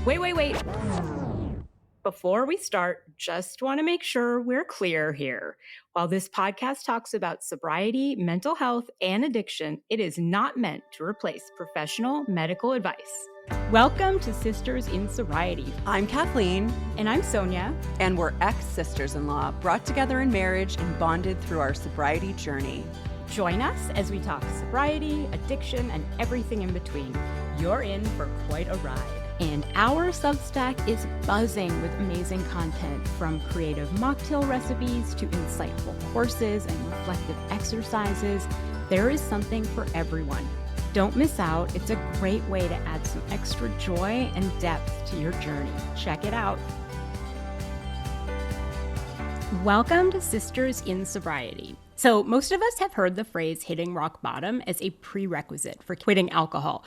Wait. Before we start, just want to make sure we're clear here. While this podcast talks about sobriety, mental health, and addiction, it is not meant to replace professional medical advice. Welcome to Sisters in Sobriety. I'm Kathleen. And I'm Sonia. And we're ex-sisters-in-law, brought together in marriage and bonded through our sobriety journey. Join us as we talk sobriety, addiction, and everything in between. You're in for quite a ride. And our Substack is buzzing with amazing content, from creative mocktail recipes to insightful courses and reflective exercises. There is something for everyone. Don't miss out. It's a great way to add some extra joy and depth to your journey. Check it out. Welcome to Sisters in Sobriety. So most of us have heard the phrase hitting rock bottom as a prerequisite for quitting alcohol.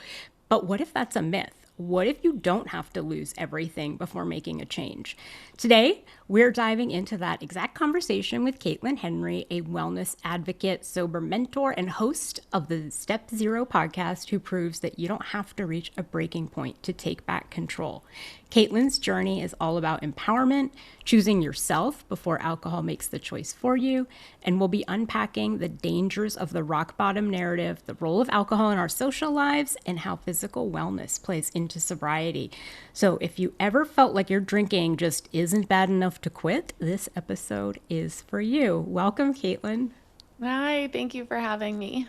But what if that's a myth? What if you don't have to lose everything before making a change? Today, we're diving into that exact conversation with Kaitlin Henry, a wellness advocate, sober mentor, and host of the Step Zero podcast, who proves that you don't have to reach a breaking point to take back control. Kaitlin's journey is all about empowerment, choosing yourself before alcohol makes the choice for you, and we'll be unpacking the dangers of the rock bottom narrative, the role of alcohol in our social lives, and how physical wellness plays into sobriety. So if you ever felt like your drinking just isn't bad enough to quit, this episode is for you. Welcome, Kaitlin. Hi, thank you for having me.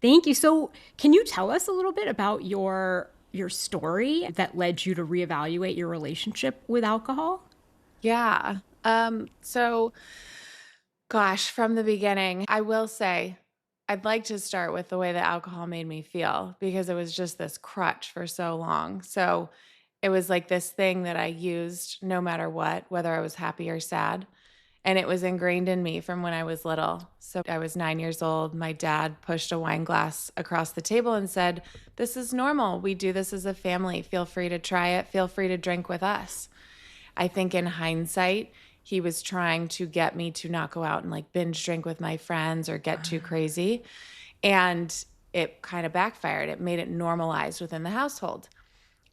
Thank you. So can you tell us a little bit about your story that led you to reevaluate your relationship with alcohol? Yeah. From the beginning, I will say I'd like to start with the way that alcohol made me feel, because it was just this crutch for so long. So it was like this thing that I used no matter what, whether I was happy or sad. And it was ingrained in me from when I was little. So I was 9 years old. My dad pushed a wine glass across the table and said, "This is normal. We do this as a family. Feel free to try it. Feel free to drink with us." I think in hindsight, he was trying to get me to not go out and like binge drink with my friends or get too crazy. And it kind of backfired. It made it normalized within the household.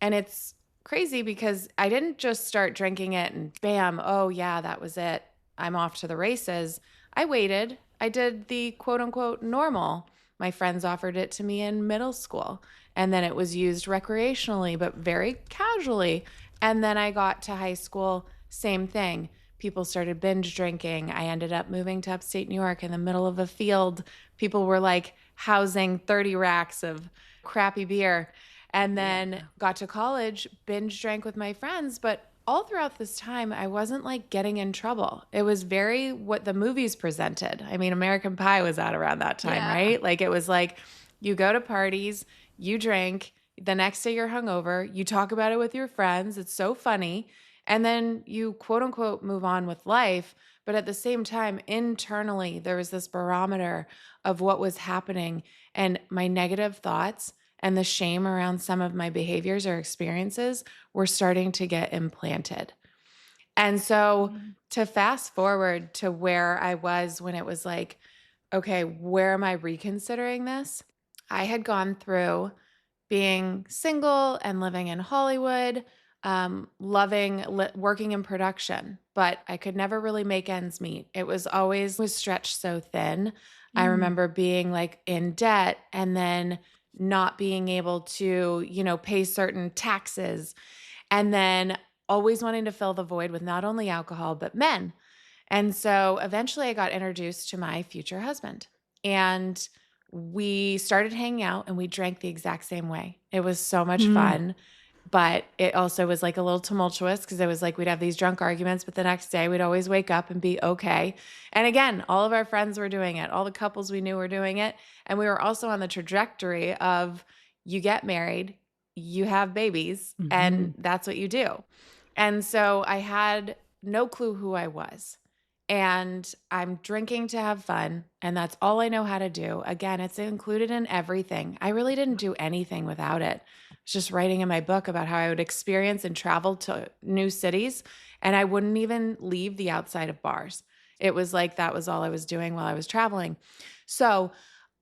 And it's crazy because I didn't just start drinking it and bam, oh yeah, that was it. I'm off to the races. I waited. I did the quote unquote normal. My friends offered it to me in middle school, and then it was used recreationally, but very casually. And then I got to high school, same thing. People started binge drinking. I ended up moving to upstate New York in the middle of a field. People were like housing 30 racks of crappy beer. And then got to college, binge drank with my friends, but all throughout this time, I wasn't like getting in trouble. It was very what the movies presented. I mean, American Pie was out around that time, right? Like it was like you go to parties, you drink, the next day you're hungover, you talk about it with your friends. It's so funny. And then you quote unquote move on with life. But at the same time, internally, there was this barometer of what was happening, and my negative thoughts and the shame around some of my behaviors or experiences were starting to get implanted. And so to fast forward to where I was when it was like, okay, where am I reconsidering this? I had gone through being single and living in Hollywood, working in production, but I could never really make ends meet. It was stretched so thin. I remember being like in debt and then not being able to, pay certain taxes, and then always wanting to fill the void with not only alcohol, but men. And so eventually I got introduced to my future husband, and we started hanging out and we drank the exact same way. It was so much fun. But it also was like a little tumultuous because it was like we'd have these drunk arguments, but the next day we'd always wake up and be okay. And again, all of our friends were doing it. All the couples we knew were doing it. And we were also on the trajectory of you get married, you have babies, and that's what you do. And so I had no clue who I was. And I'm drinking to have fun, and that's all I know how to do. Again, it's included in everything. I really didn't do anything without it. I was just writing in my book about how I would experience and travel to new cities, and I wouldn't even leave the outside of bars. It was like that was all I was doing while I was traveling. So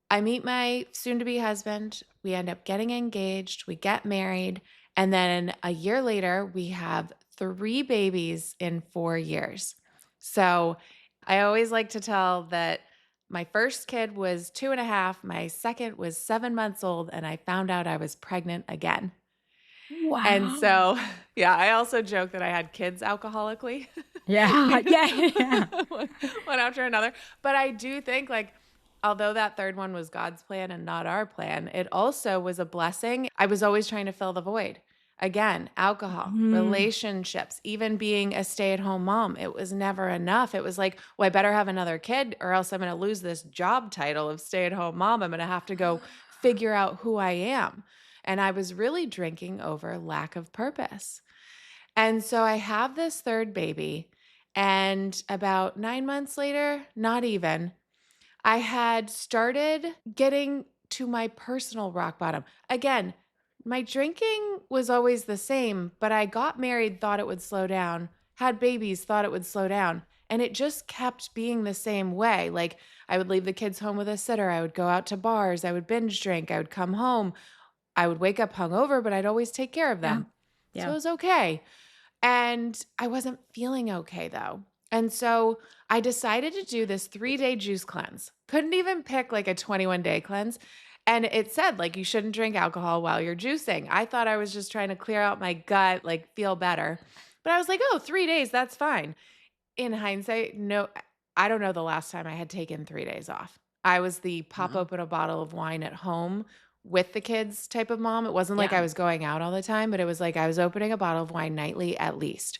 I meet my soon-to-be husband. We end up getting engaged. We get married. And then a year later, we have 3 babies in 4 years. So I always like to tell that my first kid was 2.5, my second was 7 months old, and I found out I was pregnant again. And Wow. so, yeah, I also joke that I had kids alcoholically. Yeah. Yeah. One after another. But I do think, like, although that third one was God's plan and not our plan, it also was a blessing. I was always trying to fill the void. Again, alcohol, Mm. relationships, even being a stay-at-home mom, it was never enough. It was like, well, I better have another kid or else I'm going to lose this job title of stay-at-home mom. I'm going to have to go figure out who I am. And I was really drinking over lack of purpose. And so I have this third baby, and about 9 months later, not even, I had started getting to my personal rock bottom. Again, my drinking was always the same, but I got married, thought it would slow down, had babies, thought it would slow down. And it just kept being the same way. Like I would leave the kids home with a sitter. I would go out to bars. I would binge drink. I would come home. I would wake up hungover, but I'd always take care of Yeah. them. So Yeah. it was okay. And I wasn't feeling okay though. And so I decided to do this 3-day juice cleanse. Couldn't even pick like a 21-day cleanse. And it said, like, you shouldn't drink alcohol while you're juicing. I thought I was just trying to clear out my gut, like, feel better. But I was like, oh, 3 days, that's fine. In hindsight, no, I don't know the last time I had taken 3 days off. I was the pop Wow. open a bottle of wine at home with the kids type of mom. It wasn't like Yeah. I was going out all the time, but it was like I was opening a bottle of wine nightly at least.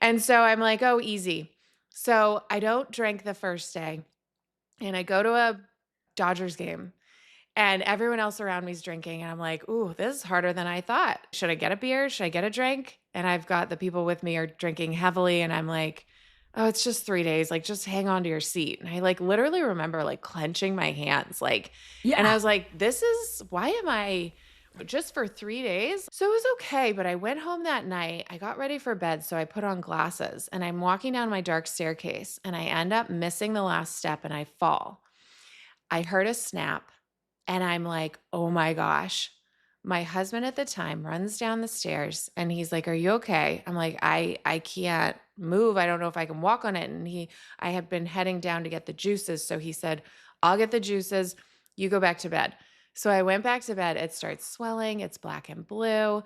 And so I'm like, oh, easy. So I don't drink the first day. And I go to a Dodgers game and everyone else around me is drinking. And I'm like, ooh, this is harder than I thought. Should I get a beer? Should I get a drink? And I've got the people with me are drinking heavily. And I'm like, oh, it's just 3 days. Like, just hang on to your seat. And I like literally remember like clenching my hands. Like, and I Yeah. was like, why am I just for 3 days? So it was okay. But I went home that night. I got ready for bed. So I put on glasses and I'm walking down my dark staircase and I end up missing the last step and I fall. I heard a snap and I'm like, oh my gosh. My husband at the time runs down the stairs and he's like, are you okay? I'm like, I can't move. I don't know if I can walk on it. And I had been heading down to get the juices. So he said, I'll get the juices. You go back to bed. So I went back to bed. It starts swelling. It's black and blue.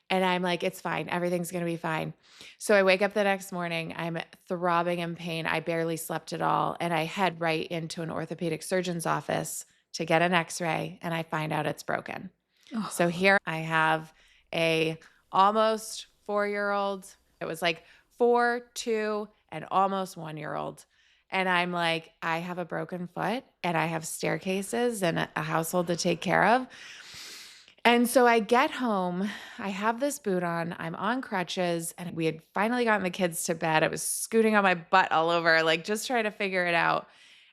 And I'm like, it's fine. Everything's going to be fine. So I wake up the next morning. I'm throbbing in pain. I barely slept at all. And I head right into an orthopedic surgeon's office to get an x-ray. And I find out it's broken. Oh. So here I have a almost 4-year-old. It was like 4, 2, and almost 1-year-old. And I'm like, I have a broken foot and I have staircases and a household to take care of. And so I get home, I have this boot on, I'm on crutches, and we had finally gotten the kids to bed. I was scooting on my butt all over, like just trying to figure it out.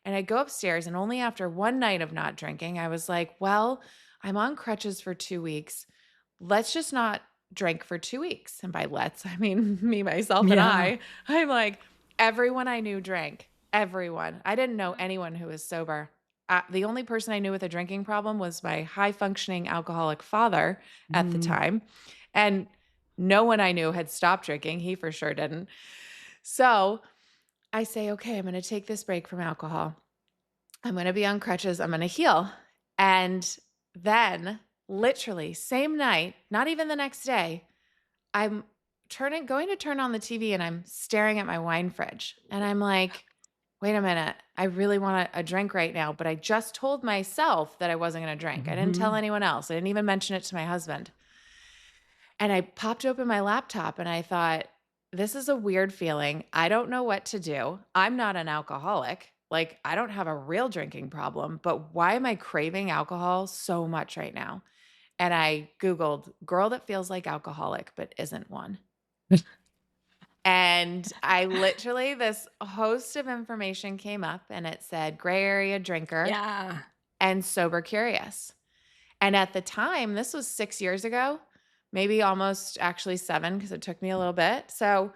And I go upstairs, and only after one night of not drinking, I was like, well, I'm on crutches for 2 weeks. Let's just not drink for 2 weeks. And by let's, I mean me, myself, and Yeah. I'm like, everyone I knew drank. Everyone. I didn't know anyone who was sober. The only person I knew with a drinking problem was my high functioning alcoholic father at the Mm. time. And no one I knew had stopped drinking. He for sure didn't. So I say, okay, I'm going to take this break from alcohol. I'm going to be on crutches. I'm going to heal. And then literally same night, not even the next day, I'm going to turn on the TV and I'm staring at my wine fridge. And I'm like, wait a minute, I really want a drink right now, but I just told myself that I wasn't going to drink. I didn't tell Mhm. anyone else. I didn't even mention it to my husband. And I popped open my laptop and I thought, this is a weird feeling. I don't know what to do. I'm not an alcoholic. Like, I don't have a real drinking problem, but why am I craving alcohol so much right now? And I Googled girl that feels like alcoholic but isn't one. And I literally, this host of information came up and it said gray area drinker Yeah. and sober curious. And at the time, this was 6 years ago, maybe almost actually 7 because it took me a little bit. So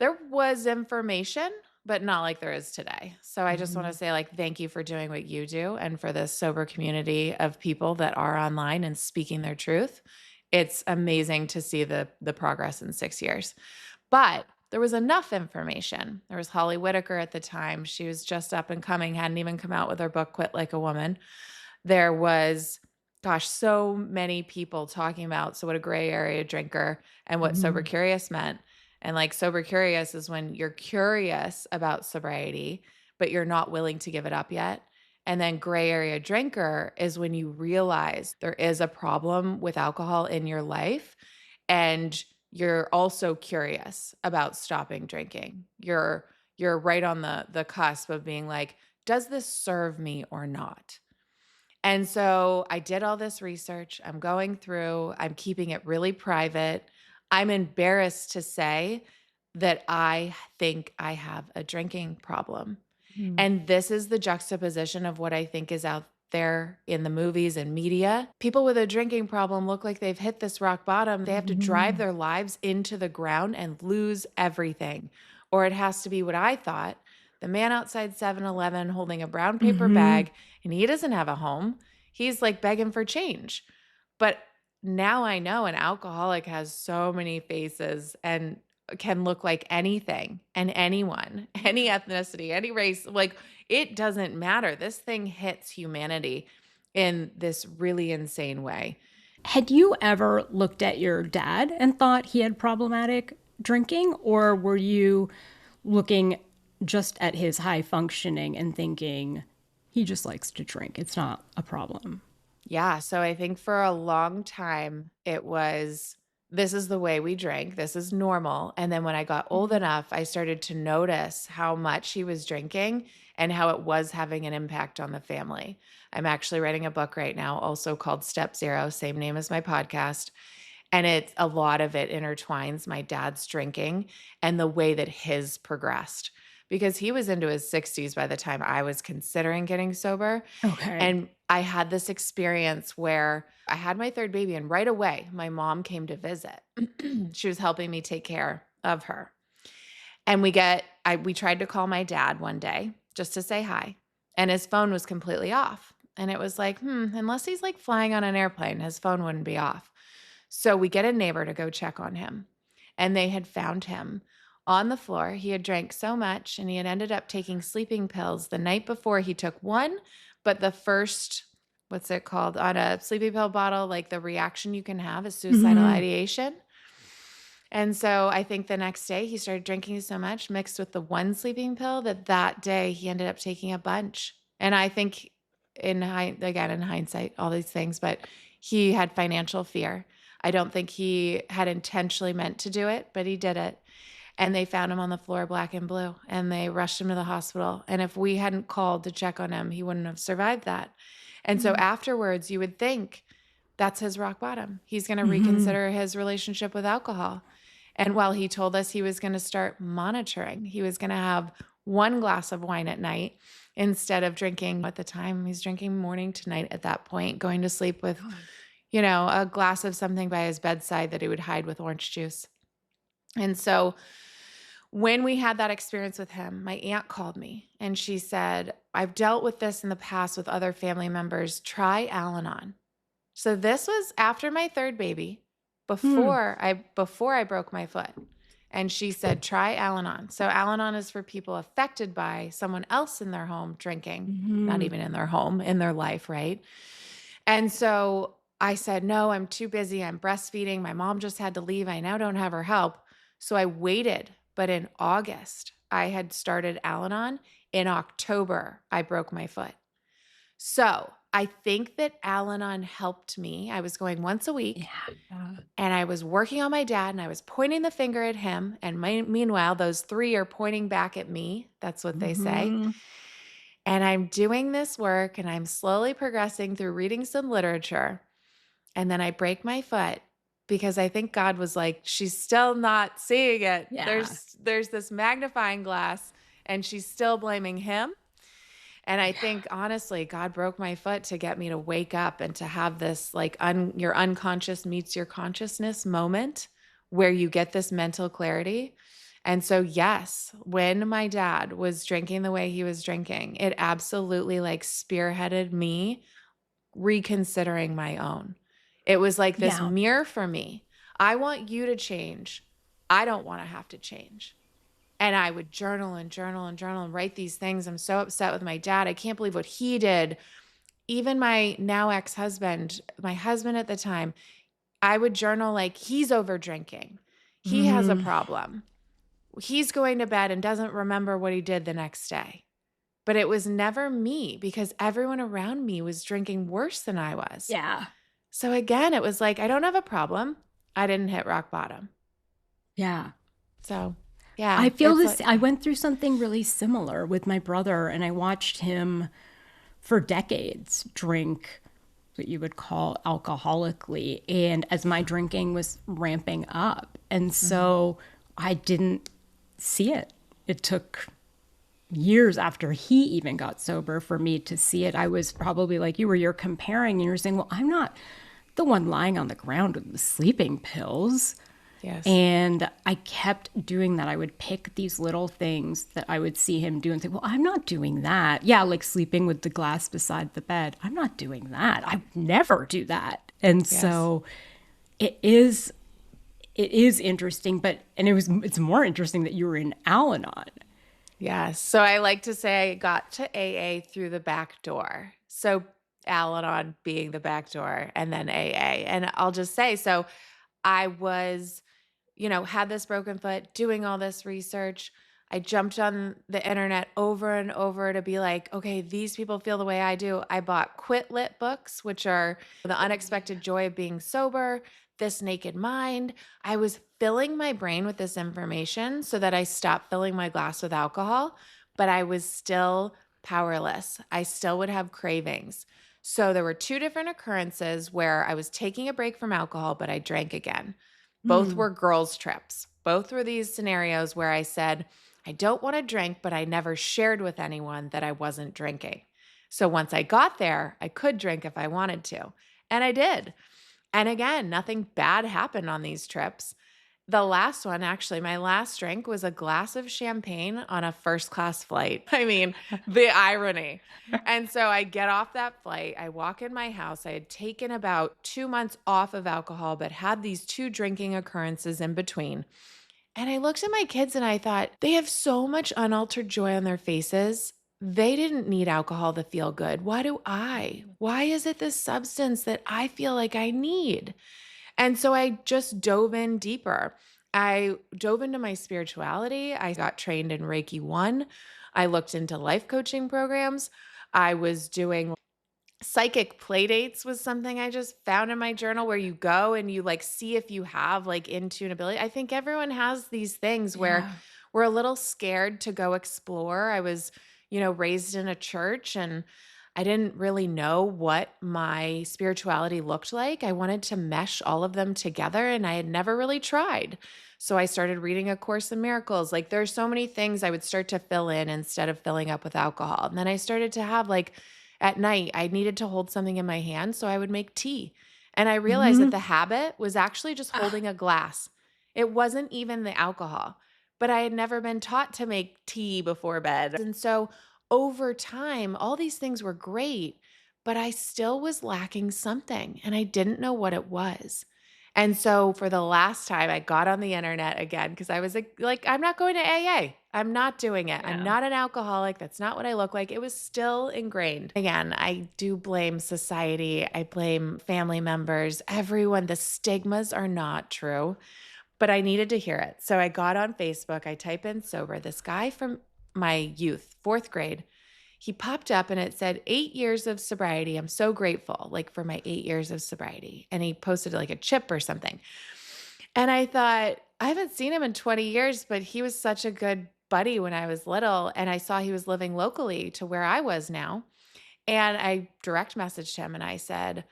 there was information, but not like there is today. So I just want to Mhm. say, like, thank you for doing what you do and for this sober community of people that are online and speaking their truth. it's amazing to see the progress in 6 years. But there was enough information. There was Holly Whitaker at the time. She was just up and coming, hadn't even come out with her book, Quit Like a Woman. There was, gosh, so many people talking about, so what a gray area drinker and what sober curious meant. And like sober curious is when you're curious about sobriety, but you're not willing to give it up yet. And then gray area drinker is when you realize there is a problem with alcohol in your life and you're also curious about stopping drinking. You're right on the cusp of being like, does this serve me or not? And so I did all this research. I'm going through, I'm keeping it really private. I'm embarrassed to say that I think I have a drinking problem. And this is the juxtaposition of what I think is out there in the movies and media. People with a drinking problem look like they've hit this rock bottom. They have to drive their lives into the ground and lose everything. Or it has to be what I thought, the man outside 7-Eleven holding a brown paper bag, and he doesn't have a home. He's like begging for change. But now I know an alcoholic has so many faces and can look like anything and anyone, any ethnicity, any race. Like, it doesn't matter. This thing hits humanity in this really insane way. Had you ever looked at your dad and thought he had problematic drinking, or were you looking just at his high functioning and thinking he just likes to drink? It's not a problem. Yeah. So I think for a long time, it was, this is the way we drank. This is normal. And then when I got old enough, I started to notice how much he was drinking and how it was having an impact on the family. I'm actually writing a book right now, also called Step Zero, same name as my podcast. And it's a lot of it intertwines my dad's drinking and the way that his progressed, because he was into his 60s by the time I was considering getting sober. Okay. And I had this experience where I had my third baby, and right away, my mom came to visit. She was helping me take care of her. And we tried to call my dad one day just to say hi, and his phone was completely off. And it was like, unless he's like flying on an airplane, his phone wouldn't be off. So we get a neighbor to go check on him, and they had found him on the floor. He had drank so much, and he had ended up taking sleeping pills the night before. He took one, but the first, what's it called, on a sleeping pill bottle, like the reaction you can have is suicidal ideation. And so I think the next day he started drinking so much mixed with the one sleeping pill that day he ended up taking a bunch. And I think in hindsight, all these things, but he had financial fear. I don't think he had intentionally meant to do it, but he did it. And they found him on the floor, black and blue, and they rushed him to the hospital. And if we hadn't called to check on him, he wouldn't have survived that. And so afterwards, you would think that's his rock bottom. He's going to reconsider his relationship with alcohol. And while he told us he was going to start monitoring, he was going to have one glass of wine at night instead of drinking. At the time, he's drinking morning to night at that point, going to sleep with, a glass of something by his bedside that he would hide with orange juice. And so when we had that experience with him, my aunt called me and she said, I've dealt with this in the past with other family members. Try Al-Anon. So this was after my third baby, before I broke my foot. And she said, try Al-Anon. So Al-Anon is for people affected by someone else in their home drinking, not even in their home, in their life, right? And so I said, no, I'm too busy. I'm breastfeeding. My mom just had to leave. I now don't have her help. So I waited. But in August, I had started Al-Anon. In October, I broke my foot. So I think that Al-Anon helped me. I was going once a week, and I was working on my dad, and I was pointing the finger at him. And meanwhile, those three are pointing back at me. That's what they say. And I'm doing this work, and I'm slowly progressing through reading some literature. And then I break my foot because I think God was like, she's still not seeing it. Yeah. There's this magnifying glass, and she's still blaming him. And I think, honestly, God broke my foot to get me to wake up and to have this like your unconscious meets your consciousness moment where you get this mental clarity. And so, yes, when my dad was drinking the way he was drinking, it absolutely like spearheaded me reconsidering my own. It was like this Yeah. mirror for me. I want you to change. I don't want to have to change. And I would journal and journal and journal and write these things. I'm so upset with my dad. I can't believe what he did. Even my now ex-husband, my husband at the time, I would journal like, he's over drinking. He has a Mm, problem. He's going to bed and doesn't remember what he did the next day. But it was never me because everyone around me was drinking worse than I was. yeah. So again, it was like, I don't have a problem. I didn't hit rock bottom. Yeah. So yeah, I feel it's this. like, I went through something really similar with my brother, and I watched him for decades drink what you would call alcoholically. And as my drinking was ramping up, and so I didn't see it. It took years after he even got sober for me to see it. I was probably like you, where you're comparing and you're saying, well, I'm not the one lying on the ground with the sleeping pills. yes. And I kept doing that. I would pick these little things that I would see him do and say, well, I'm not doing that. Yeah, like sleeping with the glass beside the bed. I'm not doing that. I would never do that. And Yes. so it is interesting, it's more interesting that you were in Al-Anon. Yes. So I like to say I got to AA through the back door. So Al-Anon being the back door and then AA. And I'll just say, so I was, had this broken foot, doing all this research. I jumped on the internet over and over to be like, okay, these people feel the way I do. I bought Quit Lit books, which are The Unexpected Joy of Being Sober, This Naked Mind. I was filling my brain with this information so that I stopped filling my glass with alcohol, but I was still powerless. I still would have cravings. So there were two different occurrences where I was taking a break from alcohol, but I drank again. Both were girls' trips. Both were these scenarios where I said, I don't want to drink, but I never shared with anyone that I wasn't drinking. So once I got there, I could drink if I wanted to. And I did. And again, nothing bad happened on these trips. The last one, actually, my last drink was a glass of champagne on a first class flight. I mean, the irony. And so I get off that flight. I walk in my house. I had taken about 2 months off of alcohol, but had these two drinking occurrences in between. And I looked at my kids and I thought, they have so much unaltered joy on their faces. They didn't need alcohol to feel good. Why do I? Why is it this substance that I feel like I need? And so I just dove in deeper. I dove into my spirituality. I got trained in Reiki 1. I looked into life coaching programs. I was doing psychic play dates was something I just found in my journal where you go and you like see if you have like in tune ability. I think everyone has these things where Yeah. we're a little scared to go explore. I was, raised in a church and I didn't really know what my spirituality looked like. I wanted to mesh all of them together and I had never really tried. So I started reading A Course in Miracles. Like there's so many things I would start to fill in instead of filling up with alcohol. And then I started to have like at night, I needed to hold something in my hand. So I would make tea. And I realized that the habit was actually just holding a glass. It wasn't even the alcohol, but I had never been taught to make tea before bed. And so over time, all these things were great, but I still was lacking something and I didn't know what it was. And so for the last time, I got on the internet again because I was like, I'm not going to AA. I'm not doing it. I'm Yeah. not an alcoholic. That's not what I look like. It was still ingrained. Again, I do blame society. I blame family members, everyone. The stigmas are not true, but I needed to hear it. So I got on Facebook. I type in sober. This guy from my youth, fourth grade, he popped up and it said 8 years of sobriety. I'm so grateful, like for my 8 years of sobriety. And he posted like a chip or something. And I thought, I haven't seen him in 20 years, but he was such a good buddy when I was little. And I saw he was living locally to where I was now. And I direct messaged him and I said,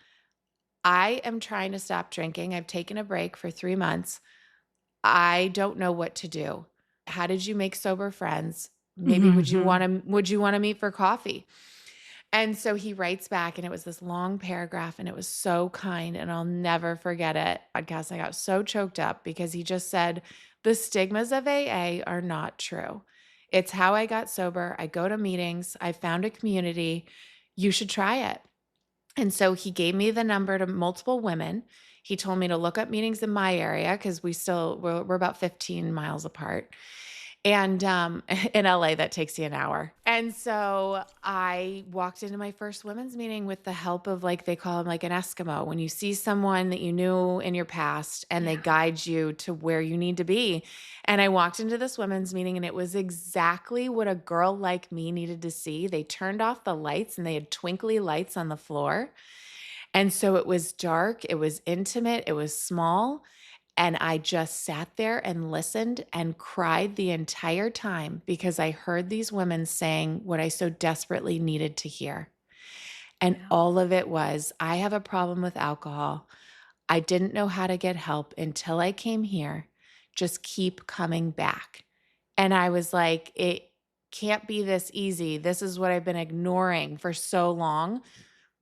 I am trying to stop drinking. I've taken a break for 3 months. I don't know what to do. How did you make sober friends? Maybe would you want to meet for coffee? And so he writes back and it was this long paragraph and it was so kind and I'll never forget it. Podcast, I got so choked up because he just said, the stigmas of AA are not true. It's how I got sober. I go to meetings. I found a community. You should try it. And so he gave me the number to multiple women. He told me to look up meetings in my area because we're about 15 miles apart. And in LA, that takes you an hour. And so I walked into my first women's meeting with the help of, like, they call him like an Eskimo. When you see someone that you knew in your past and they guide you to where you need to be. And I walked into this women's meeting and it was exactly what a girl like me needed to see. They turned off the lights and they had twinkly lights on the floor. And so it was dark, it was intimate, it was small. And I just sat there and listened and cried the entire time because I heard these women saying what I so desperately needed to hear. And all of it was, I have a problem with alcohol. I didn't know how to get help until I came here. Just keep coming back. And I was like, it can't be this easy. This is what I've been ignoring for so long.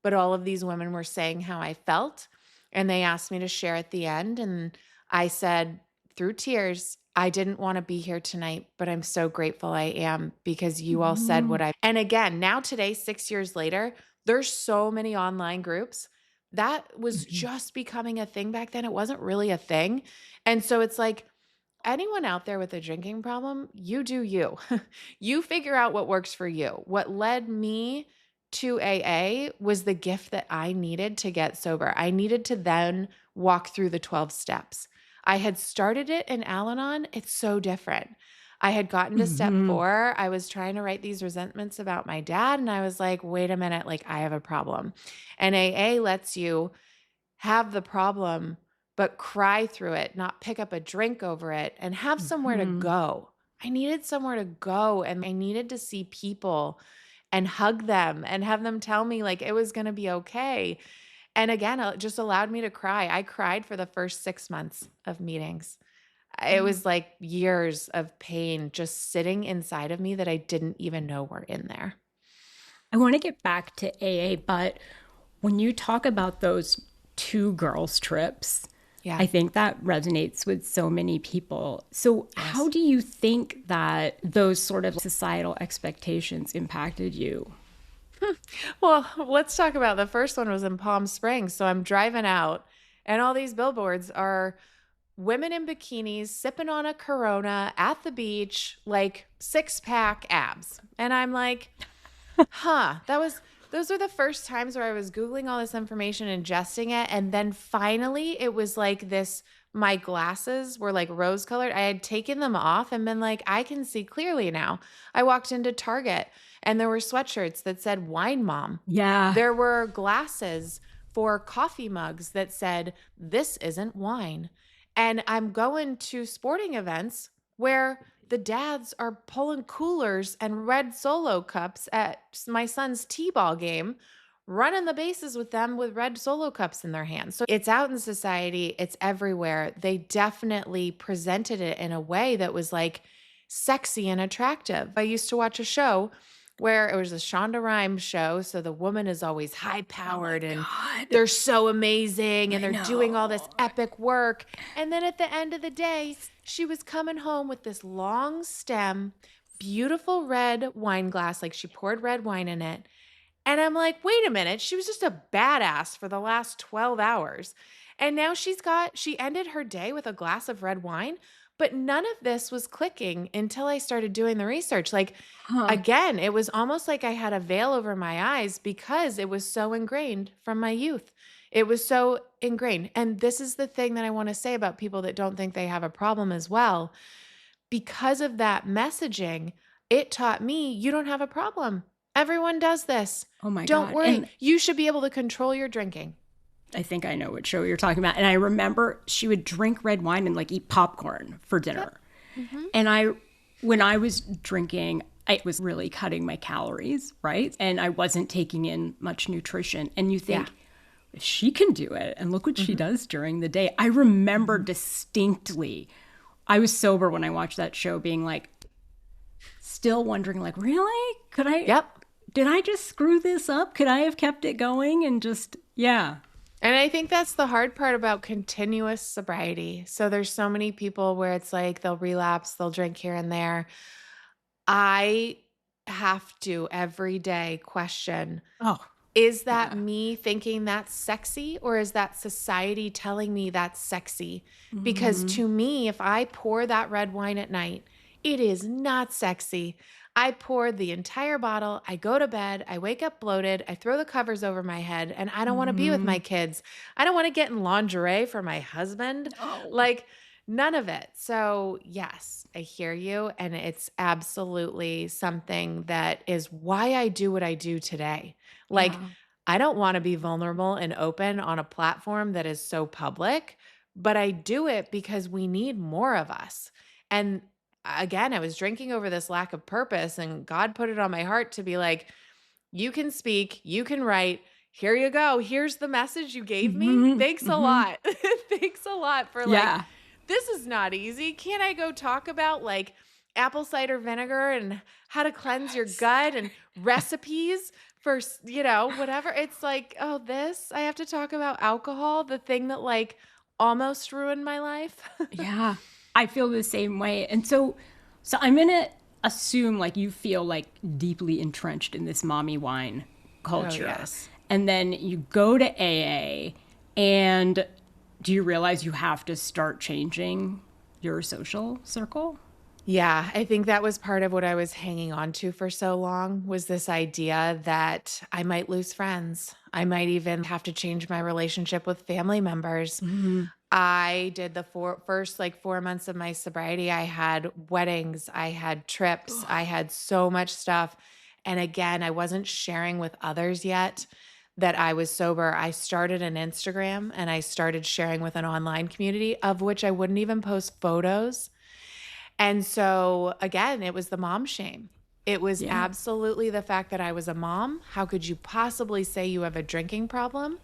But all of these women were saying how I felt, and they asked me to share at the end. And I said through tears, I didn't want to be here tonight, but I'm so grateful I am because you all said what I. And again, now today, 6 years later, there's so many online groups. That was just becoming a thing back then. It wasn't really a thing. And so it's like, anyone out there with a drinking problem, you do you. You figure out what works for you. What led me to AA was the gift that I needed to get sober. I needed to then walk through the 12 steps. I had started it in Al-Anon. It's so different. I had gotten to step 4. I was trying to write these resentments about my dad. And I was like, wait a minute, like, I have a problem. And AA lets you have the problem, but cry through it, not pick up a drink over it, and have somewhere to go. I needed somewhere to go, and I needed to see people and hug them and have them tell me like it was going to be okay. And again, it just allowed me to cry. I cried for the first 6 months of meetings. It was like years of pain just sitting inside of me that I didn't even know were in there. I want to get back to AA, but when you talk about those 2 girls' trips, I think that resonates with so many people. So how do you think that those sort of societal expectations impacted you? Well, let's talk about the first one was in Palm Springs. So I'm driving out and all these billboards are women in bikinis sipping on a Corona at the beach, like 6-pack abs. And I'm like, those were the first times where I was Googling all this information, ingesting it. And then finally it was like this, my glasses were like rose colored. I had taken them off and been like, I can see clearly now. I walked into Target and there were sweatshirts that said Wine Mom. Yeah. There were glasses for coffee mugs that said, this isn't wine. And I'm going to sporting events where the dads are pulling coolers and red Solo cups at my son's t-ball game, running the bases with them with red Solo cups in their hands. So it's out in society. It's everywhere. They definitely presented it in a way that was like sexy and attractive. I used to watch a show where it was a Shonda Rhimes show. So the woman is always high powered and they're so amazing and they're doing all this epic work. And then at the end of the day, she was coming home with this long stem, beautiful red wine glass, like she poured red wine in it. And I'm like, wait a minute, she was just a badass for the last 12 hours. And now she ended her day with a glass of red wine. But none of this was clicking until I started doing the research. Like, again, it was almost like I had a veil over my eyes because it was so ingrained from my youth. It was so ingrained. And this is the thing that I want to say about people that don't think they have a problem as well. Because of that messaging, it taught me you don't have a problem. Everyone does this. Oh my God. Don't worry. You should be able to control your drinking. I think I know what show you're talking about. And I remember she would drink red wine and like eat popcorn for dinner. And when I was drinking, I was really cutting my calories, right? And I wasn't taking in much nutrition. And you think, if she can do it, and look what she does during the day. I remember distinctly, I was sober when I watched that show being like, still wondering like, really? Could I? Did I just screw this up? Could I have kept it going? And just, And I think that's the hard part about continuous sobriety. So there's so many people where it's like they'll relapse, they'll drink here and there. I have to every day question, Is that me thinking that's sexy, or is that society telling me that's sexy? Because to me, if I pour that red wine at night, it is not sexy. I pour the entire bottle, I go to bed, I wake up bloated, I throw the covers over my head, and I don't want to be with my kids. I don't want to get in lingerie for my husband. No. Like, none of it. So, yes, I hear you. And it's absolutely something that is why I do what I do today. Like, Yeah. I don't want to be vulnerable and open on a platform that is so public, but I do it because we need more of us. And again, I was drinking over this lack of purpose, and God put it on my heart to be like, you can speak, you can write. Here you go. Here's the message you gave me. Thanks a lot. Thanks a lot for Yeah. this is not easy. Can't I go talk about like apple cider vinegar and how to cleanse your gut and recipes for, whatever. It's like, oh, I have to talk about alcohol, the thing that like almost ruined my life. Yeah. I feel the same way. And so I'm going to assume like you feel like deeply entrenched in this mommy wine culture. Oh, yes. And then you go to AA, and do you realize you have to start changing your social circle? Yeah, I think that was part of what I was hanging on to for so long, was this idea that I might lose friends. I might even have to change my relationship with family members. I did the first 4 months of my sobriety. I had weddings, I had trips, I had so much stuff. And again, I wasn't sharing with others yet that I was sober. I started an Instagram, and I started sharing with an online community of which I wouldn't even post photos. And so again, it was the mom shame. It was absolutely the fact that I was a mom. How could you possibly say you have a drinking problem?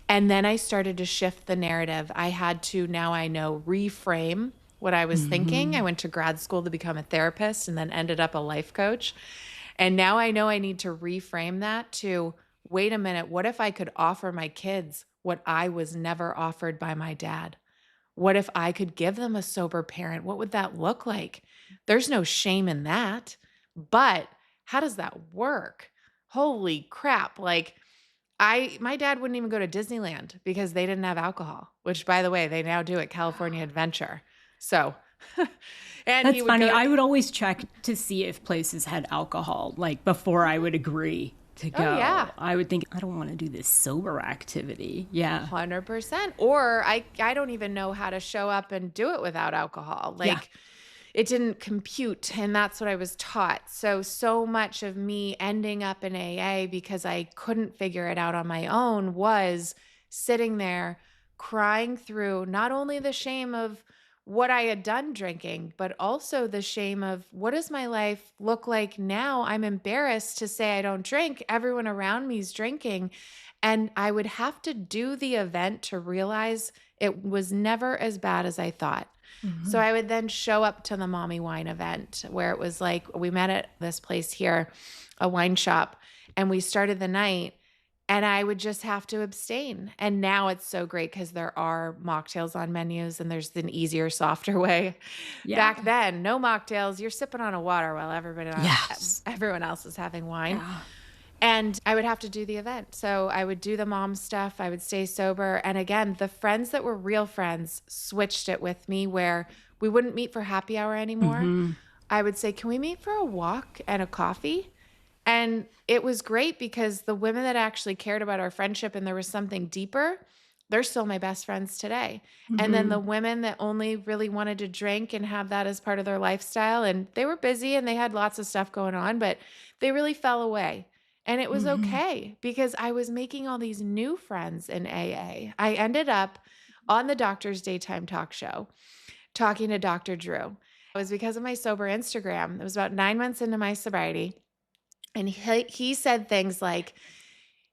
And then I started to shift the narrative. I had to, now I know, reframe what I was thinking. I went to grad school to become a therapist and then ended up a life coach. And now I know I need to reframe that to, wait a minute, what if I could offer my kids what I was never offered by my dad? What if I could give them a sober parent? What would that look like? There's no shame in that. But how does that work? Holy crap. Like, my dad wouldn't even go to Disneyland because they didn't have alcohol, which, by the way, they now do at California Adventure. So, and That's funny. I would always check to see if places had alcohol, like before I would agree to go. Oh, yeah. I would think, I don't want to do this sober activity. Yeah. 100%. Or I don't even know how to show up and do it without alcohol. It didn't compute, and that's what I was taught. So much of me ending up in AA because I couldn't figure it out on my own was sitting there crying through not only the shame of what I had done drinking, but also the shame of, what does my life look like now? I'm embarrassed to say I don't drink. Everyone around me is drinking. And I would have to do the event to realize it was never as bad as I thought. So I would then show up to the Mommy Wine event, where it was like, we met at this place here, a wine shop, and we started the night, and I would just have to abstain. And now it's so great because there are mocktails on menus, and there's an easier, softer way. Yeah. Back then, no mocktails. You're sipping on a water while everyone else is having wine. Yeah. And I would have to do the event. So I would do the mom stuff. I would stay sober. And again, the friends that were real friends switched it with me, where we wouldn't meet for happy hour anymore. I would say, can we meet for a walk and a coffee? And it was great because the women that actually cared about our friendship and there was something deeper, they're still my best friends today. And then the women that only really wanted to drink and have that as part of their lifestyle, and they were busy and they had lots of stuff going on, but they really fell away. And it was okay because I was making all these new friends in AA. I ended up on the Doctor's Daytime Talk Show talking to Dr. Drew. It was because of my sober Instagram. It was about 9 months into my sobriety. And he said things like,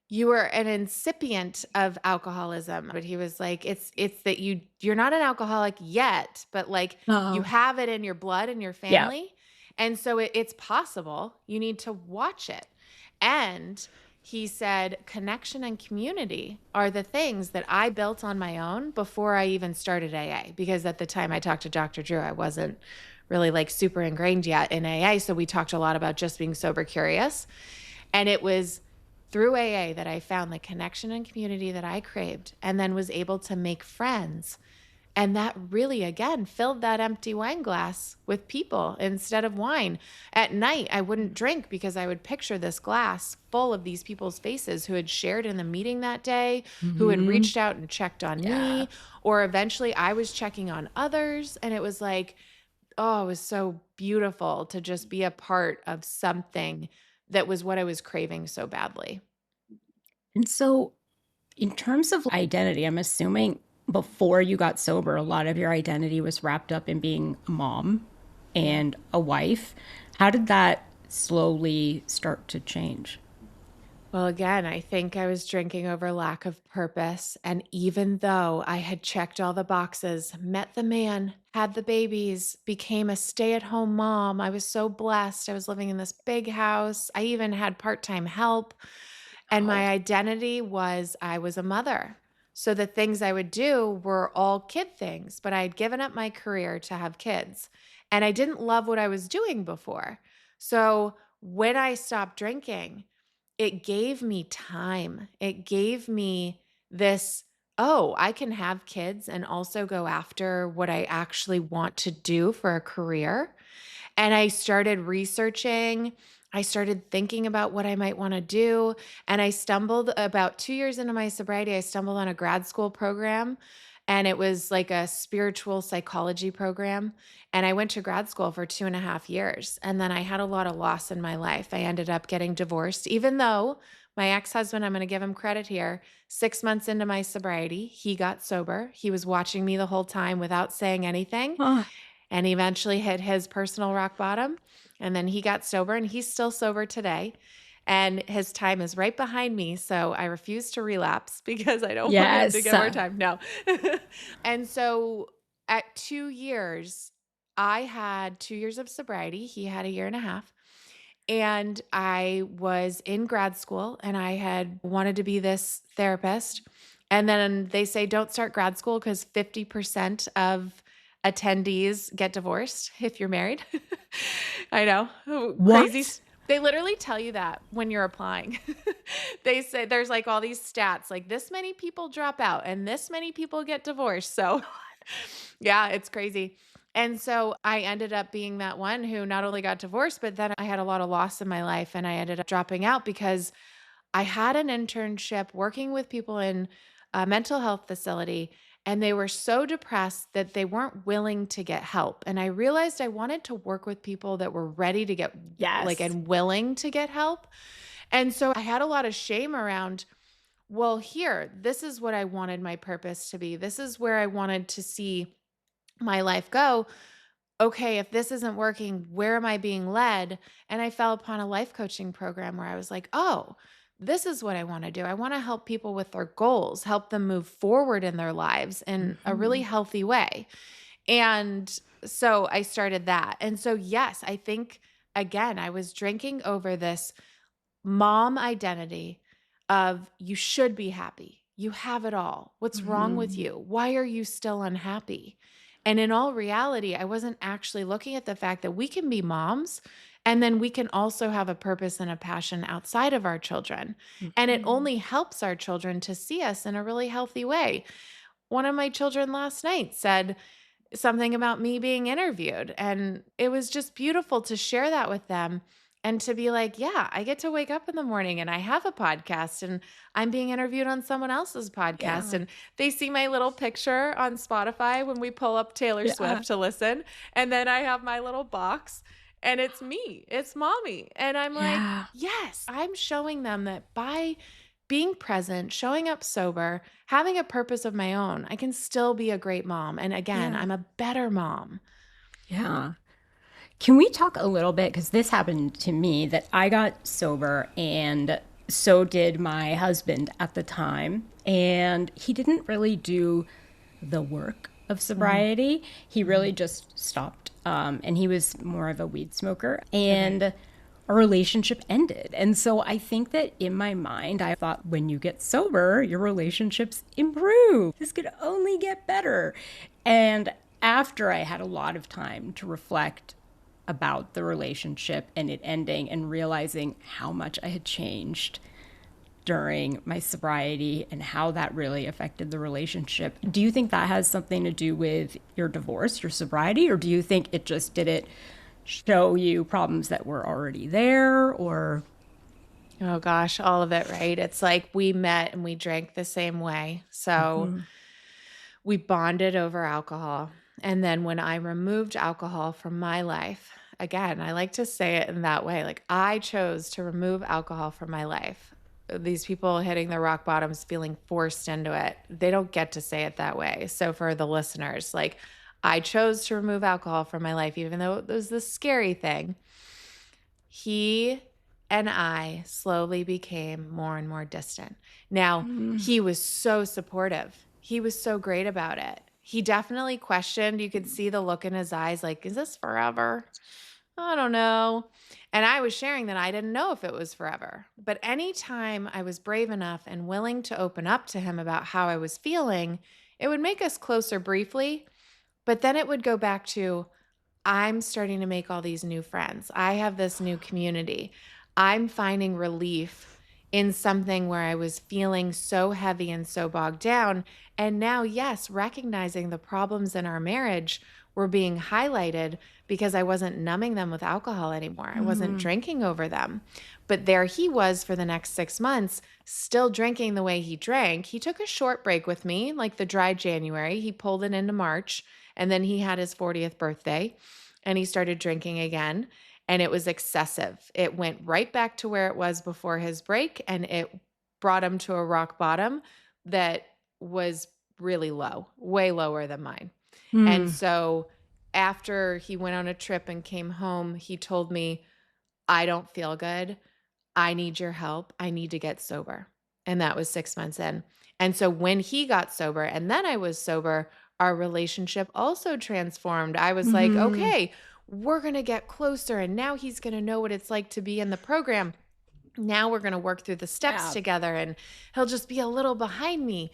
you were an incipient of alcoholism. But he was like, it's that you're not an alcoholic yet, but you have it in your blood and your family. Yeah. And so it's possible. You need to watch it. And he said, connection and community are the things that I built on my own before I even started AA. Because at the time I talked to Dr. Drew, I wasn't really super ingrained yet in AA. So we talked a lot about just being sober curious. And it was through AA that I found the connection and community that I craved, and then was able to make friends. And that really, again, filled that empty wine glass with people instead of wine. At night, I wouldn't drink because I would picture this glass full of these people's faces who had shared in the meeting that day, who had reached out and checked on me, or eventually I was checking on others. And it was like, oh, it was so beautiful to just be a part of something that was what I was craving so badly. And so, in terms of identity, I'm assuming before you got sober, a lot of your identity was wrapped up in being a mom and a wife. How did that slowly start to change? Well, again, I think I was drinking over lack of purpose. And even though I had checked all the boxes, met the man, had the babies, became a stay-at-home mom, I was so blessed. I was living in this big house. I even had part-time help. And Oh, my identity was I was a mother. So the things I would do were all kid things, but I had given up my career to have kids. And I didn't love what I was doing before. So when I stopped drinking, it gave me time. It gave me this, oh, I can have kids and also go after what I actually want to do for a career. And I started researching. I started thinking about what I might want to do. And I stumbled about 2 years into my sobriety, I stumbled on a grad school program. And it was like a spiritual psychology program. And I went to grad school for 2.5 years. And then I had a lot of loss in my life. I ended up getting divorced, even though my ex-husband, I'm going to give him credit here, 6 months into my sobriety, he got sober. He was watching me the whole time without saying anything, oh, and eventually hit his personal rock bottom. And then he got sober, and he's still sober today. And his time is right behind me. So I refuse to relapse because I don't want him to yes. get more time. No. And so at 2 years, I had 2 years of sobriety. He had a year and a half. And I was in grad school and I had wanted to be this therapist. And then they say, don't start grad school because 50% of attendees get divorced if you're married. I know. Crazy. What? They literally tell you that when you're applying. They say there's like all these stats, like this many people drop out and this many people get divorced. So yeah, it's crazy. And so I ended up being that one who not only got divorced, but then I had a lot of loss in my life and I ended up dropping out because I had an internship working with people in a mental health facility, and they were so depressed that they weren't willing to get help. And I realized I wanted to work with people that were ready to get like Yes. and willing to get help. And so I had a lot of shame around, well, here, this is what I wanted my purpose to be. This is where I wanted to see my life go. Okay, if this isn't working, where am I being led? And I fell upon a life coaching program where I was like, oh, this is what I want to do. I want to help people with their goals, help them move forward in their lives in a really healthy way. And so I started that. And so, yes, I think, again, I was drinking over this mom identity of you should be happy. You have it all. What's wrong with you? Why are you still unhappy? And in all reality, I wasn't actually looking at the fact that we can be moms and then we can also have a purpose and a passion outside of our children. And it only helps our children to see us in a really healthy way. One of my children last night said something about me being interviewed, and it was just beautiful to share that with them. And to be like, yeah, I get to wake up in the morning and I have a podcast and I'm being interviewed on someone else's podcast. Yeah. And they see my little picture on Spotify when we pull up Taylor Yeah. Swift to listen. And then I have my little box and it's me, it's mommy. And I'm like, Yeah. yes, I'm showing them that by being present, showing up sober, having a purpose of my own, I can still be a great mom. And again, Yeah. I'm a better mom. Yeah. Can we talk a little bit? Because this happened to me that I got sober and so did my husband at the time. And he didn't really do the work of sobriety. He really just stopped. And he was more of a weed smoker. And our relationship ended. And so I think that in my mind, I thought when you get sober, your relationships improve. This could only get better. And after I had a lot of time to reflect about the relationship and it ending and realizing how much I had changed, during my sobriety and how that really affected the relationship. Do you think that has something to do with your divorce, your sobriety, or do you think it just didn't show you problems that were already there? Or Oh gosh, all of it, right? It's like we met and we drank the same way. So we bonded over alcohol. And then when I removed alcohol from my life, again, I like to say it in that way, like I chose to remove alcohol from my life. These people hitting their rock bottoms, feeling forced into it, they don't get to say it that way. So for the listeners, like I chose to remove alcohol from my life, even though it was this scary thing. He and I slowly became more and more distant. Now, he was so supportive. He was so great about it. He definitely questioned. You could see the look in his eyes like, is this forever? I don't know. And I was sharing that I didn't know if it was forever. But anytime I was brave enough and willing to open up to him about how I was feeling, it would make us closer briefly. But then it would go back to, I'm starting to make all these new friends. I have this new community. I'm finding relief in something where I was feeling so heavy and so bogged down. And now, yes, recognizing the problems in our marriage were being highlighted because I wasn't numbing them with alcohol anymore. I wasn't drinking over them. But there he was for the next 6 months, still drinking the way he drank. He took a short break with me, like the dry January. He pulled it into March. And then he had his 40th birthday and he started drinking again. And it was excessive. It went right back to where it was before his break. And it brought him to a rock bottom that was really low, way lower than mine. And so after he went on a trip and came home, he told me, I don't feel good. I need your help. I need to get sober. And that was 6 months in. And so when he got sober and then I was sober, our relationship also transformed. I was like, okay, we're going to get closer. And now he's going to know what it's like to be in the program. Now we're going to work through the steps together and he'll just be a little behind me.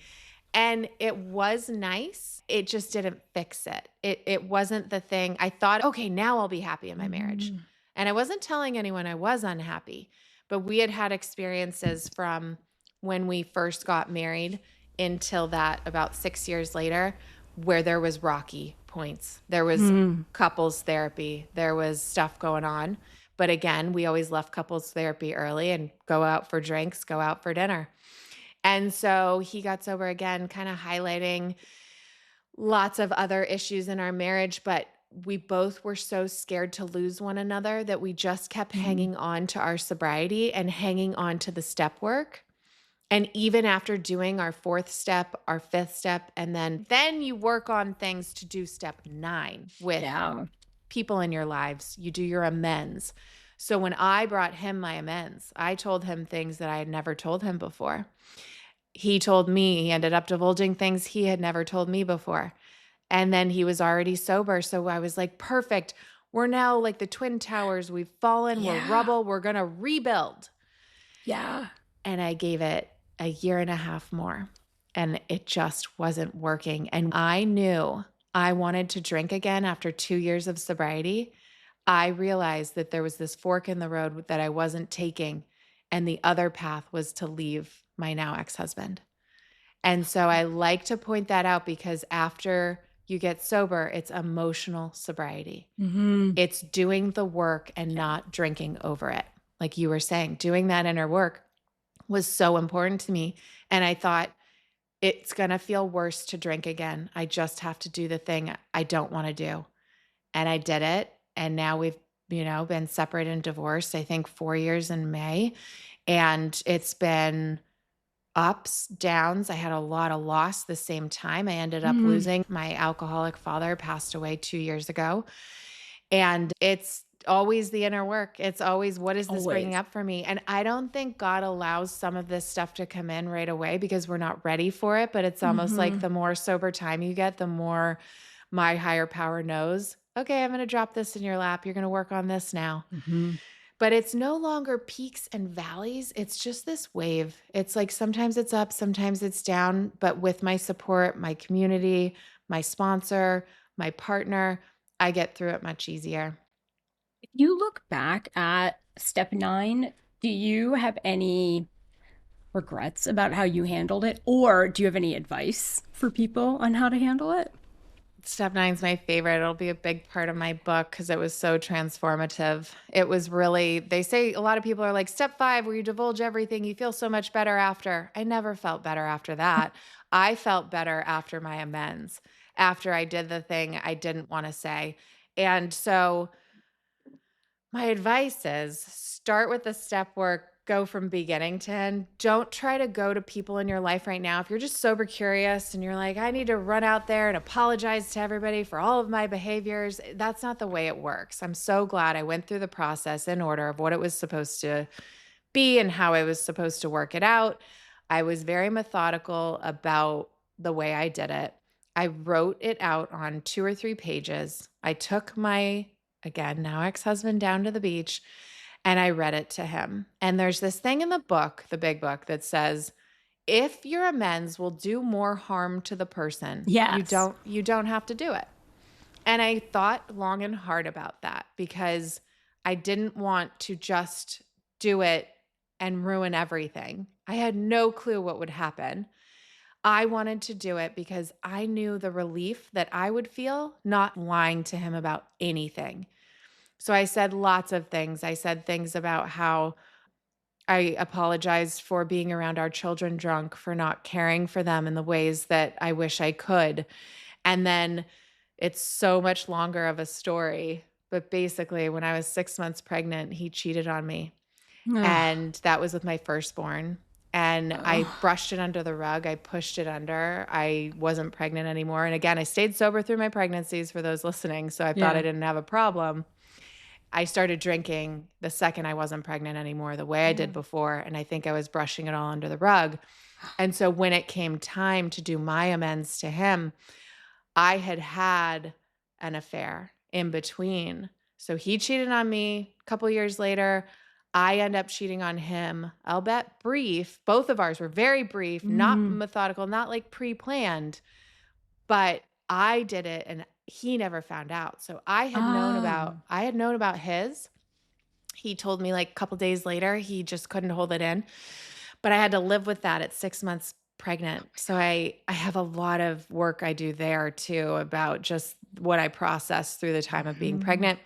And it was nice. It just didn't fix it. It wasn't the thing. I thought, okay, now I'll be happy in my marriage. And I wasn't telling anyone I was unhappy, but we had had experiences from when we first got married until that about 6 years later where there was rocky points. There was couples therapy. There was stuff going on. But again, we always left couples therapy early and go out for drinks, go out for dinner. And so he got sober again, kind of highlighting lots of other issues in our marriage, but we both were so scared to lose one another that we just kept hanging on to our sobriety and hanging on to the step work. And even after doing our 4th step, our 5th step, and then you work on things to do step 9 with people in your lives. You do your amends. So when I brought him my amends, I told him things that I had never told him before. He told me, he ended up divulging things he had never told me before. And then he was already sober. So I was like, perfect. We're now like the Twin Towers. We've fallen. We're rubble. We're going to rebuild. Yeah. And I gave it a year and a half more. And it just wasn't working. And I knew I wanted to drink again after 2 years of sobriety. I realized that there was this fork in the road that I wasn't taking. And the other path was to leave my now ex-husband. And so I like to point that out because after you get sober, it's emotional sobriety. It's doing the work and not drinking over it. Like you were saying, doing that inner work was so important to me. And I thought, it's going to feel worse to drink again. I just have to do the thing I don't want to do. And I did it. And now we've, been separated and divorced, I think 4 years in May. And it's been ups, downs. I had a lot of loss the same time. I ended up losing my alcoholic father, passed away 2 years ago. And it's always the inner work. It's always, what is this bringing up for me? And I don't think God allows some of this stuff to come in right away because we're not ready for it. But it's almost like the more sober time you get, the more my higher power knows, okay, I'm going to drop this in your lap. You're going to work on this now. But it's no longer peaks and valleys. It's just this wave. It's like sometimes it's up, sometimes it's down. But with my support, my community, my sponsor, my partner, I get through it much easier. If you look back at step 9, do you have any regrets about how you handled it? Or do you have any advice for people on how to handle it? Step 9 is my favorite. It'll be a big part of my book because it was so transformative. It was really, they say a lot of people are like, step 5, where you divulge everything, you feel so much better after. I never felt better after that. I felt better after my amends, after I did the thing I didn't want to say. And so my advice is start with the step work, go from beginning to end. Don't try to go to people in your life right now. If you're just sober curious and you're like, I need to run out there and apologize to everybody for all of my behaviors, that's not the way it works. I'm so glad I went through the process in order of what it was supposed to be and how I was supposed to work it out. I was very methodical about the way I did it. I wrote it out on 2 or 3 pages. I took my, again, now ex-husband down to the beach and I read it to him. And there's this thing in the book, the big book, that says, if your amends will do more harm to the person, Yes. you don't have to do it. And I thought long and hard about that because I didn't want to just do it and ruin everything. I had no clue what would happen. I wanted to do it because I knew the relief that I would feel not lying to him about anything. So I said lots of things. I said things about how I apologized for being around our children drunk, for not caring for them in the ways that I wish I could. And then it's so much longer of a story. But basically, when I was 6 months pregnant, he cheated on me. And that was with my firstborn. And I brushed it under the rug. I pushed it under. I wasn't pregnant anymore. And again, I stayed sober through my pregnancies for those listening. So I thought I didn't have a problem. I started drinking the second I wasn't pregnant anymore, the way I did before. And I think I was brushing it all under the rug. And so when it came time to do my amends to him, I had had an affair in between. So he cheated on me a couple years later. I end up cheating on him. I'll bet brief. Both of ours were very brief, not methodical, not like pre-planned, but I did it and he never found out. So I had known about his. He told me like a couple days later, he just couldn't hold it in. But I had to live with that at 6 months pregnant. So I have a lot of work I do there too about just what I processed through the time of being pregnant.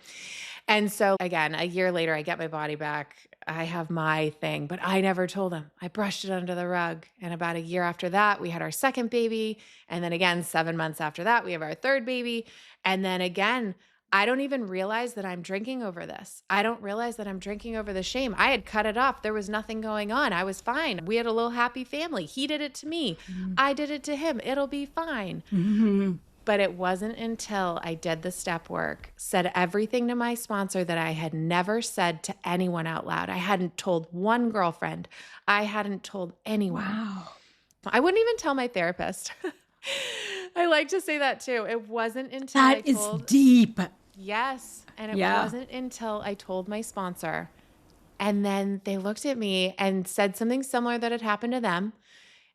And so again, a year later, I get my body back. I have my thing, but I never told him. I brushed it under the rug. And about a year after that, we had our second baby. And then again, 7 months after that, we have our third baby. And then again, I don't even realize that I'm drinking over this. I don't realize that I'm drinking over the shame. I had cut it off. There was nothing going on. I was fine. We had a little happy family. He did it to me. I did it to him. It'll be fine. But it wasn't until I did the step work, said everything to my sponsor that I had never said to anyone out loud. I hadn't told one girlfriend. I hadn't told anyone. Wow. I wouldn't even tell my therapist. I like to say that too. It wasn't until That is deep. Yes. And it wasn't until I told my sponsor. And then they looked at me and said something similar that had happened to them.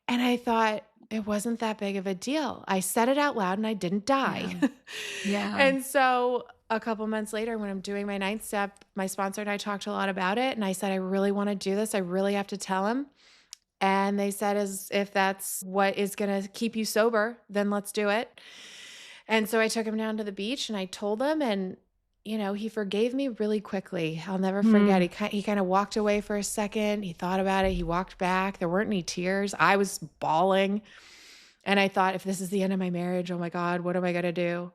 And I thought, it wasn't that big of a deal. I said it out loud and I didn't die. Yeah. And so a couple months later, when I'm doing my 9th step, my sponsor and I talked a lot about it. And I said, I really want to do this. I really have to tell him. And they said, if that's what is going to keep you sober, then let's do it. And so I took him down to the beach and I told him, and he forgave me really quickly. I'll never forget. He kind of walked away for a second. He thought about it. He walked back. There weren't any tears. I was bawling. And I thought, if this is the end of my marriage, oh my God, what am I going to do?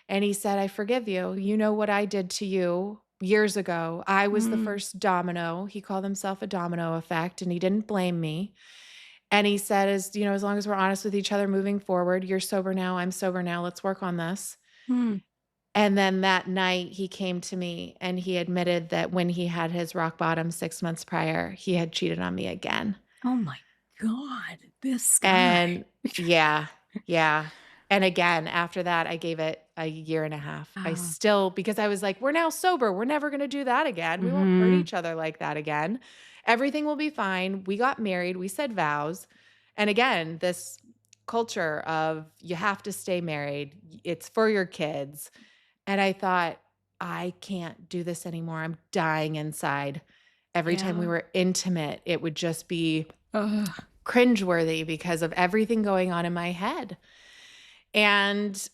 And he said, I forgive you. You know what I did to you years ago. I was the first domino. He called himself a domino effect, and he didn't blame me. And he said, as long as we're honest with each other moving forward, you're sober now, I'm sober now. Let's work on this. And then that night he came to me and he admitted that when he had his rock bottom 6 months prior, he had cheated on me again. Oh my God, this guy. And yeah. And again, after that, I gave it a year and a half. I still, because I was like, we're now sober. We're never going to do that again. We won't hurt each other like that again. Everything will be fine. We got married. We said vows. And again, this culture of you have to stay married. It's for your kids. And I thought, I can't do this anymore. I'm dying inside. Every time we were intimate, it would just be cringeworthy because of everything going on in my head. And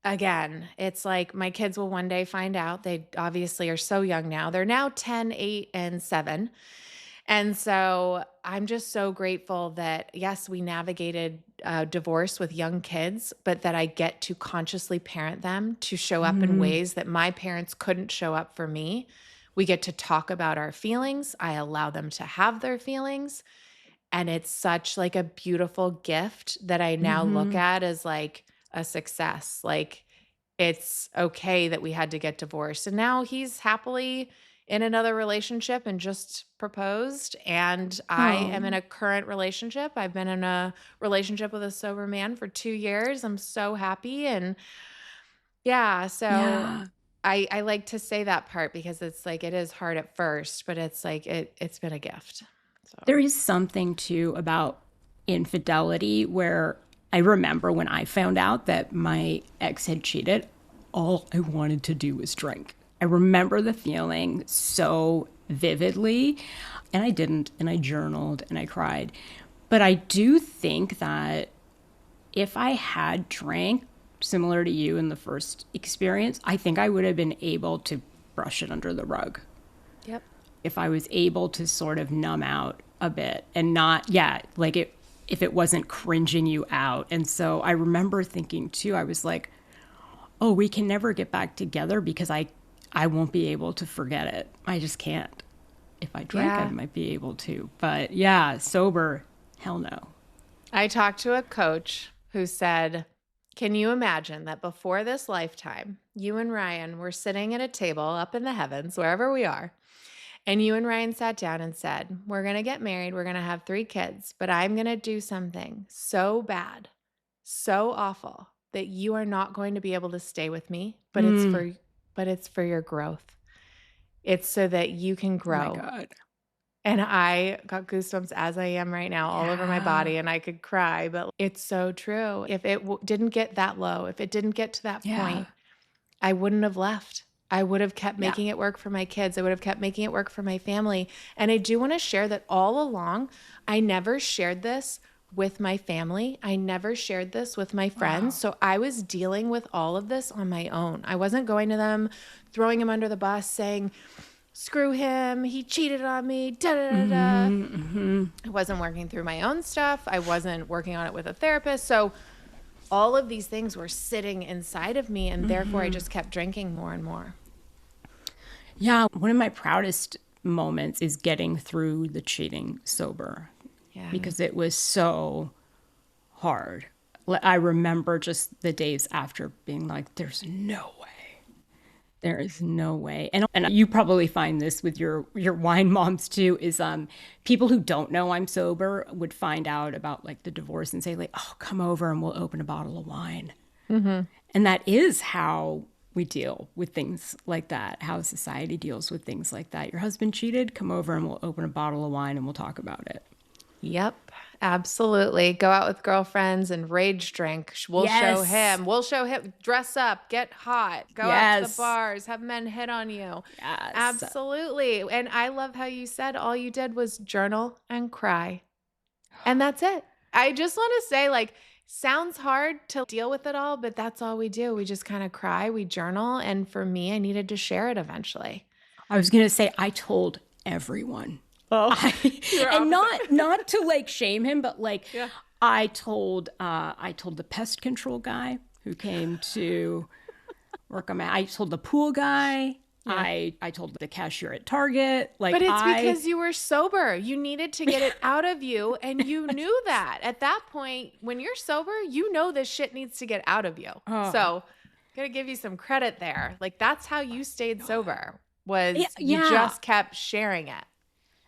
again, it's like my kids will one day find out. They obviously are so young now. They're now 10, 8, and 7. And so I'm just so grateful that, yes, we navigated divorce with young kids, but that I get to consciously parent them to show up in ways that my parents couldn't show up for me. We get to talk about our feelings. I allow them to have their feelings. And it's such like a beautiful gift that I now look at as like a success. Like, it's okay that we had to get divorced. And now he's happily in another relationship and just proposed. And I am in a current relationship. I've been in a relationship with a sober man for 2 years. I'm so happy. And yeah, so I like to say that part because it's like, it is hard at first, but it's like, it's been a gift. So. There is something too about infidelity where I remember when I found out that my ex had cheated, all I wanted to do was drink. I remember the feeling so vividly, and I didn't, and I journaled and I cried. But I do think that if I had drank, similar to you in the first experience, I think I would have been able to brush it under the rug. Yep. If I was able to sort of numb out a bit and not, like if it wasn't cringing you out. And so I remember thinking too, I was like, oh, we can never get back together because I won't be able to forget it. I just can't. If I drank, I might be able to. But yeah, sober, hell no. I talked to a coach who said, can you imagine that before this lifetime, you and Ryan were sitting at a table up in the heavens, wherever we are, and you and Ryan sat down and said, we're going to get married, we're going to have 3 kids, but I'm going to do something so bad, so awful, that you are not going to be able to stay with me, but it's for your growth. It's so that you can grow. Oh my God. And I got goosebumps as I am right now all over my body, and I could cry, but it's so true. If it didn't get that low, if it didn't get to that point, I wouldn't have left. I would have kept making it work for my kids. I would have kept making it work for my family. And I do want to share that all along, I never shared this with my family. I never shared this with my friends. So I was dealing with all of this on my own. I wasn't going to them, throwing him under the bus, saying, screw him, he cheated on me, da-da-da-da. I wasn't working through my own stuff. I wasn't working on it with a therapist. So all of these things were sitting inside of me, and therefore I just kept drinking more and more. Yeah, one of my proudest moments is getting through the cheating sober. Yeah. Because it was so hard. I remember just the days after being like, there's no way. There is no way. And you probably find this with your wine moms too, is people who don't know I'm sober would find out about like the divorce and say like, oh, come over and we'll open a bottle of wine. And that is how we deal with things like that, how society deals with things like that. Your husband cheated, come over and we'll open a bottle of wine and we'll talk about it. Yep, absolutely. Go out with girlfriends and rage drink. We'll show him. We'll show him. Dress up, get hot, go out to the bars, have men hit on you. Yes. Absolutely. And I love how you said all you did was journal and cry. And that's it. I just want to say, like, sounds hard to deal with it all, but that's all we do. We just kind of cry, we journal. And for me, I needed to share it eventually. I was going to say, I told everyone. And not to like shame him, but like I told the pest control guy who came to work on I told the pool guy. I told the cashier at Target. Like, but it's because you were sober. You needed to get it out of you, and you knew that at that point. When you're sober, you know this shit needs to get out of you. So, gotta give you some credit there. Like, that's how you stayed sober. You just kept sharing it.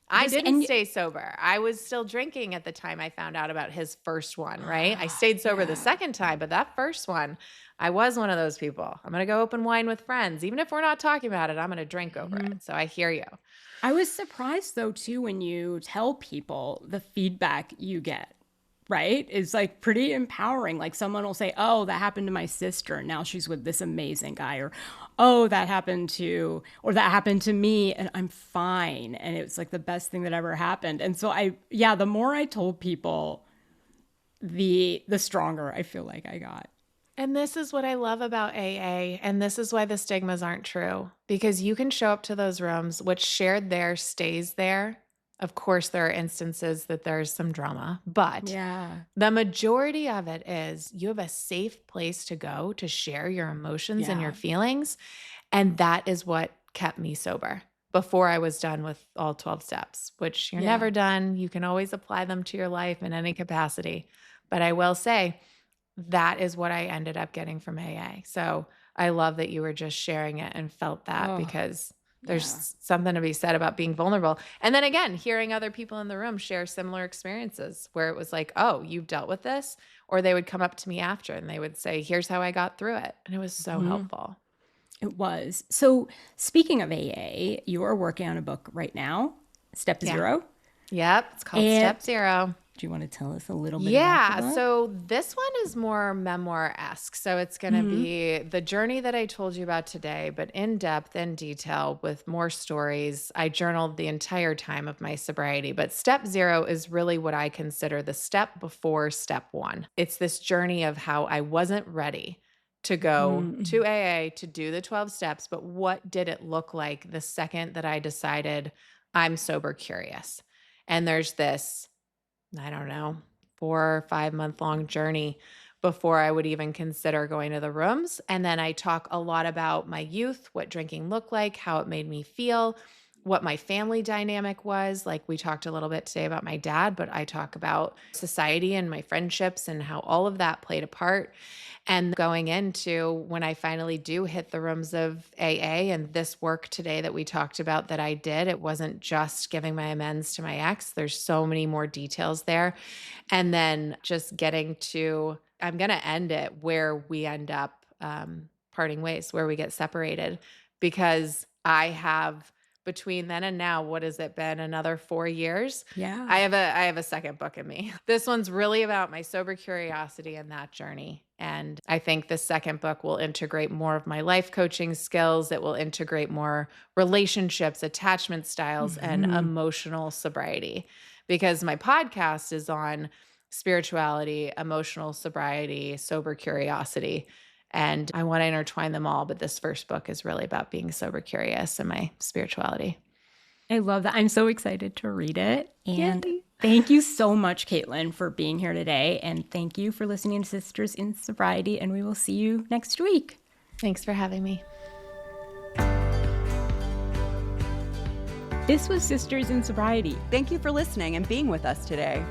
I didn't stay sober. I was still drinking at the time I found out about his first one, right? I stayed sober the second time, but that first one, I was one of those people. I'm going to go open wine with friends. Even if we're not talking about it, I'm going to drink over it. So I hear you. I was surprised, though, too, when you tell people the feedback you get right? It's like pretty empowering. Like someone will say, oh, that happened to my sister. And now she's with this amazing guy. Or, oh, that happened to me and I'm fine. And it was like the best thing that ever happened. And so the more I told people, the stronger I feel like I got. And this is what I love about AA, and this is why the stigmas aren't true, because you can show up to those rooms, what's shared there stays there. Of course, there are instances that there's some drama, but the majority of it is you have a safe place to go to share your emotions and your feelings, and that is what kept me sober before I was done with all 12 steps, which you're never done. You can always apply them to your life in any capacity. But I will say, that is what I ended up getting from AA. So I love that you were just sharing it and felt that, because there's something to be said about being vulnerable. And then again, hearing other people in the room share similar experiences where it was like, oh, you've dealt with this? Or they would come up to me after and they would say, here's how I got through it. And it was so helpful. It was. So speaking of AA, you are working on a book right now, Step Zero. Yep. It's called Step Zero. Do you want to tell us a little bit about that? So this one is more memoir-esque. So it's going to be the journey that I told you about today, but in depth and detail with more stories. I journaled the entire time of my sobriety, but Step Zero is really what I consider the step before Step One. It's this journey of how I wasn't ready to go to AA to do the 12 steps, but what did it look like the second that I decided I'm sober curious? And there's this, I don't know, 4 or 5 month long journey before I would even consider going to the rooms. And then I talk a lot about my youth, what drinking looked like, how it made me feel, what my family dynamic was. Like we talked a little bit today about my dad, but I talk about society and my friendships and how all of that played a part. And going into when I finally do hit the rooms of AA and this work today that we talked about that I did, it wasn't just giving my amends to my ex. There's so many more details there. And then just getting to, I'm going to end it where we end up parting ways, where we get separated, because I have between then and now, what has it been? Another 4 years? Yeah. I have a second book in me. This one's really about my sober curiosity and that journey. And I think the second book will integrate more of my life coaching skills. It will integrate more relationships, attachment styles, and emotional sobriety, because my podcast is on spirituality, emotional sobriety, sober curiosity. And I want to intertwine them all, but this first book is really about being sober curious and my spirituality. I love that. I'm so excited to read it. And thank you so much, Kaitlin, for being here today. And thank you for listening to Sisters in Sobriety. And we will see you next week. Thanks for having me. This was Sisters in Sobriety. Thank you for listening and being with us today.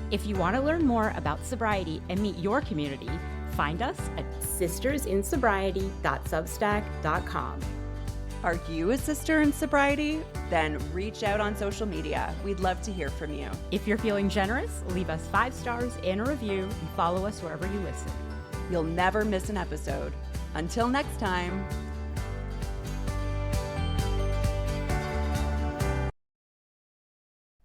If you want to learn more about sobriety and meet your community, find us at sistersinsobriety.substack.com. Are you a sister in sobriety? Then reach out on social media. We'd love to hear from you. If you're feeling generous, leave us 5 stars and a review and follow us wherever you listen. You'll never miss an episode. Until next time.